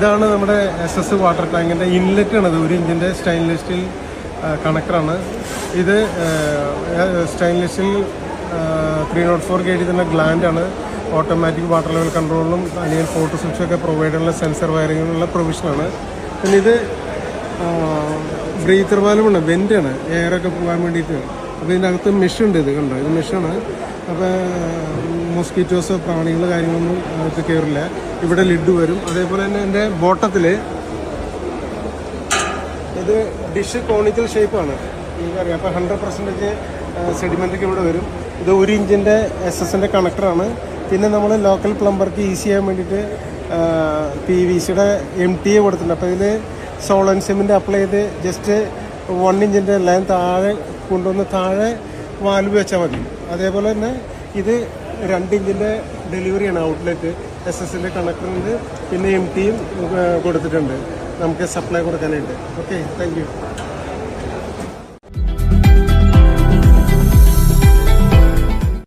ഇതാണ് നമ്മുടെ SS water ടാങ്കിൻ്റെ ഇൻലെറ്റാണത്. 1 ഇഞ്ചിൻ്റെ സ്റ്റെയിൻലെസ് സ്റ്റീൽ കണക്ടറാണ് ഇത്. സ്റ്റെയിൻലെസ് സ്റ്റീൽ 304 kg തന്നെ ഗ്ലാൻഡാണ്. ഓട്ടോമാറ്റിക് വാട്ടർ ലെവൽ കൺട്രോളിലും അല്ലെങ്കിൽ ഫോട്ടോ സ്വിച്ചൊക്കെ പ്രൊവൈഡ് ചെയ്യുന്ന സെൻസർ വയറിങ്ങിനുള്ള പ്രൊവിഷനാണ്. പിന്നെ ഇത് ബ്രീത്തർ വാൽവാണ്, വെൻ്റാണ്, എയറൊക്കെ പോകാൻ വേണ്ടിയിട്ട്. അപ്പോൾ ഇതിനകത്ത് മെഷുണ്ട്. ഇത് കണ്ടോ, ഇത് മെഷാണ്. അപ്പോൾ മോസ്കിറ്റോസ് പ്രാണികൾ കാര്യങ്ങളൊന്നും അകത്ത് കയറില്ല. ഇവിടെ ലിഡ് വരും. അതേപോലെ തന്നെ എൻ്റെ ബോട്ടത്തിൽ ഇത് ഡിഷ് കോണിക്കൽ ഷേപ്പാണ്, നിങ്ങൾക്കറിയാം. അപ്പോൾ 100% സെഡിമെൻ്റൊക്കെ ഇവിടെ വരും. ഇത് 1 ഇഞ്ചിൻ്റെ SS കണക്ടറാണ്. പിന്നെ നമ്മൾ ലോക്കൽ പ്ലംബർക്ക് ഈസി ചെയ്യാൻ വേണ്ടിയിട്ട് PVCയുടെ MTA കൊടുത്തിട്ടുണ്ട്. അപ്പോൾ ഇതിൽ സോളൻ സിമെൻറ്റ് അപ്ലൈ ചെയ്ത് ജസ്റ്റ് 1 ഇഞ്ചിൻ്റെ ലൈൻ താഴെ കൊണ്ടുവന്ന് താഴെ വാൽവ് വെച്ചാൽ മതി. അതേപോലെ തന്നെ ഇത് 2 ഇഞ്ചിൻ്റെ ഡെലിവറിയാണ് ഔട്ട്ലെറ്റ്. SS കണക്ടറുണ്ട്. പിന്നെ MTയും കൊടുത്തിട്ടുണ്ട് നമുക്ക് സപ്ലൈ കൊടുക്കാനായിട്ട്. Okay, thank you.